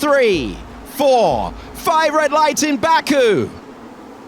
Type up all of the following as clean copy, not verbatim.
3, 4, 5 red lights in Baku.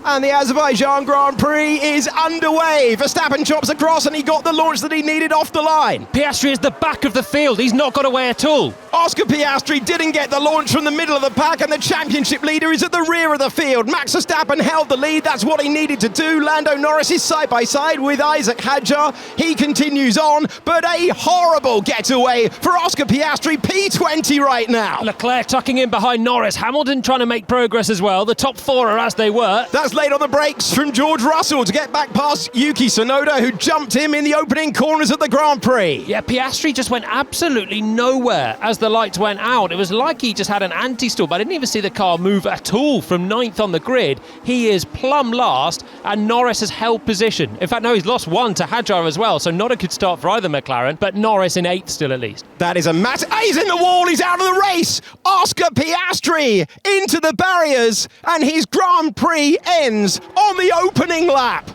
And the Azerbaijan Grand Prix is underway. Verstappen chops across and he got the launch that he needed off the line. Piastri is the back of the field. He's not got away at all. Oscar Piastri didn't get the launch from the middle of the pack, and the championship leader is at the rear of the field. Max Verstappen held the lead. That's what he needed to do. Lando Norris is side by side with Isaac Hadjar. He continues on, but a horrible getaway for Oscar Piastri. P20 right now. Leclerc tucking in behind Norris. Hamilton trying to make progress as well. The top four are as they were. That's late on the brakes from George Russell to get back past Yuki Tsunoda, who jumped him in the opening corners at the Grand Prix. Yeah, Piastri just went absolutely nowhere as the lights went out. It was like he just had an anti-stall, but I didn't even see the car move at all from 9th on the grid. He is plumb last, and Norris has held position. In fact, no, he's lost one to Hadjar as well, so not a good start for either McLaren, but Norris in 8th still at least. That is a massive... He's in the wall, he's out of the race! Oscar Piastri into the barriers, and his Grand Prix ends on the opening lap.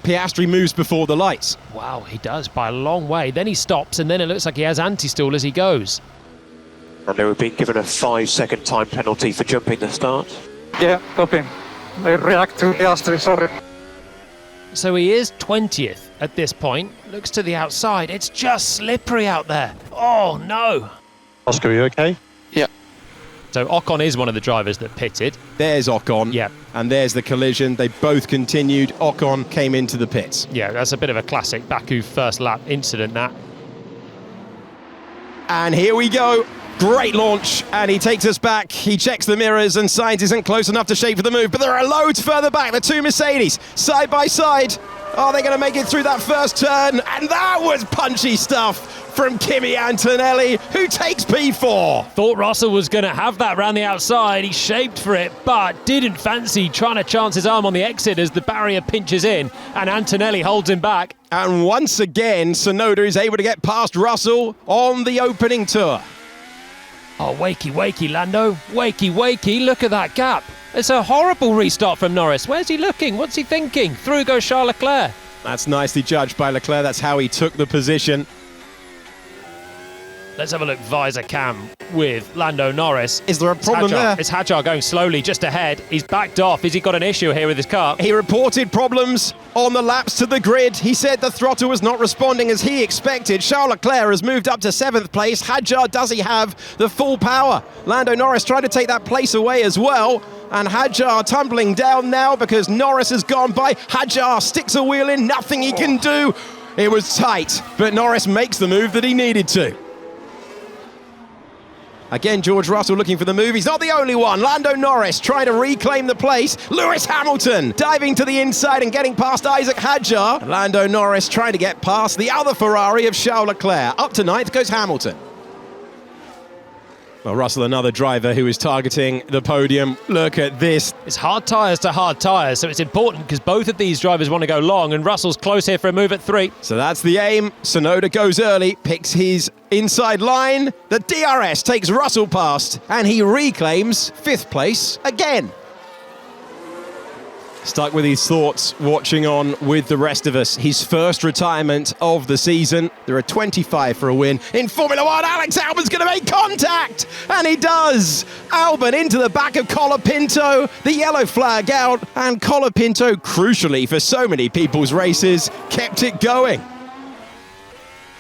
Piastri moves before the lights. Wow, he does by a long way. Then he stops, and then it looks like he has anti-stall as he goes. And they were being given a 5-second time penalty for jumping the start. Yeah, copy. I react to Piastri, sorry. So he is 20th at this point. Looks to the outside. It's just slippery out there. Oh, no. Oscar, are you okay? Yeah. So Ocon is one of the drivers that pitted. There's Ocon. Yeah. And there's the collision. They both continued. Ocon came into the pits. Yeah, that's a bit of a classic Baku first lap incident, that. And here we go. Great launch, and he takes us back. He checks the mirrors, and Sainz isn't close enough to shape for the move, but there are loads further back. The two Mercedes, side by side. Are they going to make it through that first turn? And that was punchy stuff from Kimi Antonelli, who takes P4. Thought Russell was going to have that round the outside. He shaped for it, but didn't fancy trying to chance his arm on the exit as the barrier pinches in, and Antonelli holds him back. And once again, Tsunoda is able to get past Russell on the opening tour. Oh, wakey, Lando. Wakey, look at that gap. It's a horrible restart from Norris. Where's he looking? What's he thinking? Through goes Charles Leclerc. That's nicely judged by Leclerc. That's how he took the position. Let's have a look visor cam with Lando Norris. Is there a problem there? It's Hadjar going slowly just ahead. He's backed off. Has he got an issue here with his car? He reported problems on the laps to the grid. He said the throttle was not responding as he expected. Charles Leclerc has moved up to 7th place. Hadjar, does he have the full power? Lando Norris tried to take that place away as well. And Hadjar tumbling down now because Norris has gone by. Hadjar sticks a wheel in, nothing he can do. It was tight, but Norris makes the move that he needed to. Again, George Russell looking for the move. He's not the only one. Lando Norris trying to reclaim the place. Lewis Hamilton diving to the inside and getting past Isaac Hadjar. And Lando Norris trying to get past the other Ferrari of Charles Leclerc. Up to 9th goes Hamilton. Well, Russell, another driver who is targeting the podium. Look at this. It's hard tyres to hard tyres, so it's important because both of these drivers want to go long, and Russell's close here for a move at 3. So that's the aim. Tsunoda goes early, picks his inside line. The DRS takes Russell past, and he reclaims 5th place again. Stuck with his thoughts, watching on with the rest of us. His first retirement of the season. There are 25 for a win. In Formula One, Alex Albon's going to make contact! And he does! Albon into the back of Colapinto, the yellow flag out, and Colapinto, crucially for so many people's races, kept it going.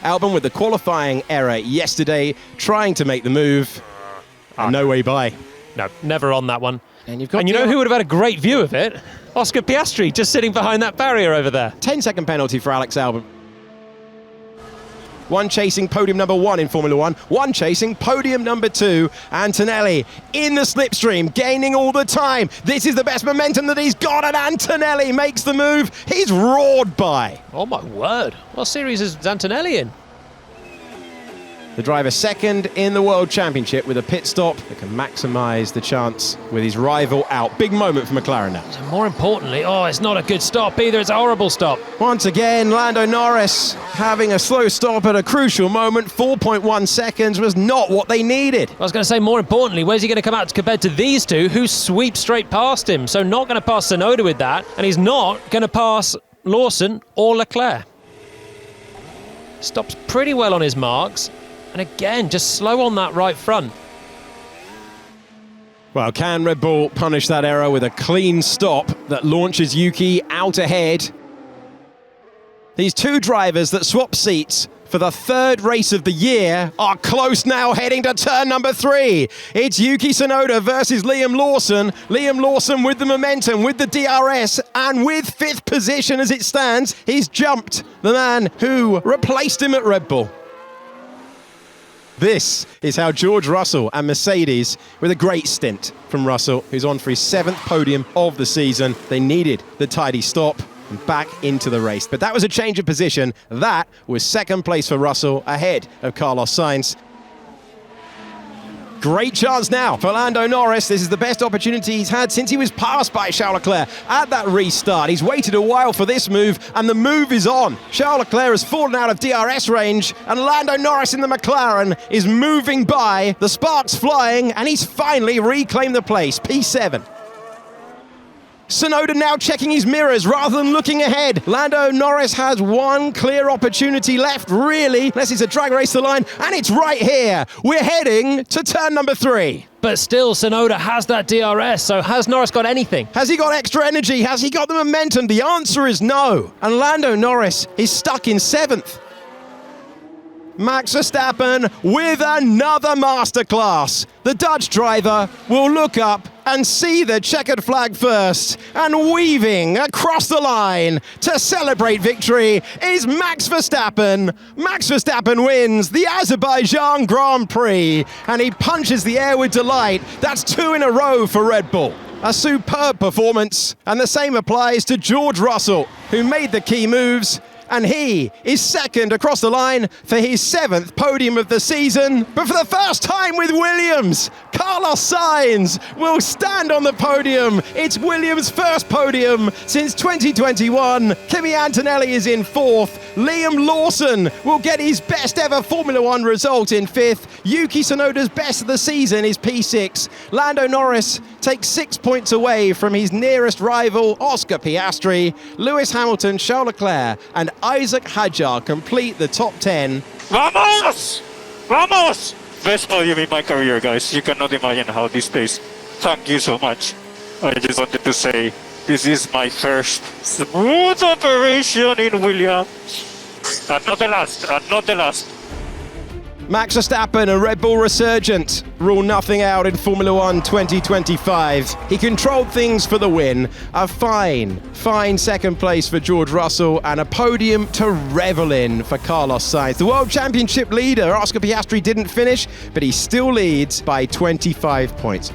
Albon with the qualifying error yesterday, trying to make the move. No way by. No, never on that one. And you know who would have had a great view of it? Oscar Piastri, just sitting behind that barrier over there. 10-second penalty for Alex Albon. One chasing podium number 1 in Formula 1. One chasing podium number 2. Antonelli in the slipstream, gaining all the time. This is the best momentum that he's got, and Antonelli makes the move. He's roared by. Oh my word. What series is Antonelli in? The driver second in the World Championship with a pit stop that can maximise the chance with his rival out. Big moment for McLaren now. So more importantly, it's not a good stop either. It's a horrible stop. Once again, Lando Norris having a slow stop at a crucial moment. 4.1 seconds was not what they needed. I was going to say, more importantly, where's he going to come out compared to these two who sweep straight past him? So not going to pass Tsunoda with that, and he's not going to pass Lawson or Leclerc. Stops pretty well on his marks. And again, just slow on that right front. Well, can Red Bull punish that error with a clean stop that launches Yuki out ahead? These two drivers that swap seats for the third race of the year are close now, heading to turn number 3. It's Yuki Tsunoda versus Liam Lawson. Liam Lawson with the momentum, with the DRS, and with 5th position as it stands. He's jumped the man who replaced him at Red Bull. This is how George Russell and Mercedes, with a great stint from Russell, who's on for his 7th podium of the season. They needed the tidy stop and back into the race. But that was a change of position. That was 2nd place for Russell, ahead of Carlos Sainz. Great chance now for Lando Norris. This is the best opportunity he's had since he was passed by Charles Leclerc at that restart. He's waited a while for this move, and the move is on. Charles Leclerc has fallen out of DRS range, and Lando Norris in the McLaren is moving by. The sparks flying, and he's finally reclaimed the place, P7. Tsunoda now checking his mirrors rather than looking ahead. Lando Norris has one clear opportunity left, really, unless it's a drag race to the line, and it's right here. We're heading to turn number 3. But still, Tsunoda has that DRS, so has Norris got anything? Has he got extra energy? Has he got the momentum? The answer is no. And Lando Norris is stuck in 7th. Max Verstappen with another masterclass. The Dutch driver will look up and see the checkered flag first, and weaving across the line to celebrate victory is Max Verstappen. Max Verstappen wins the Azerbaijan Grand Prix, and he punches the air with delight. That's 2 in a row for Red Bull. A superb performance, and the same applies to George Russell, who made the key moves, and he is 2nd across the line for his 7th podium of the season. But for the first time with Williams, Carlos Sainz will stand on the podium. It's Williams' first podium since 2021. Kimi Antonelli is in 4th. Liam Lawson will get his best ever Formula 1 result in 5th. Yuki Tsunoda's best of the season is P6. Lando Norris takes 6 points away from his nearest rival, Oscar Piastri. Lewis Hamilton, Charles Leclerc, and Isaac Hadjar complete the top 10. Vamos! Vamos! Best podium in my career, guys. You cannot imagine how this tastes. Thank you so much. I just wanted to say, this is my first smooth operation in Williams. And not the last, and not the last. Max Verstappen, a Red Bull resurgent, rule nothing out in Formula 1 2025. He controlled things for the win. A fine 2nd place for George Russell, and a podium to revel in for Carlos Sainz. The World Championship leader, Oscar Piastri, didn't finish, but he still leads by 25 points.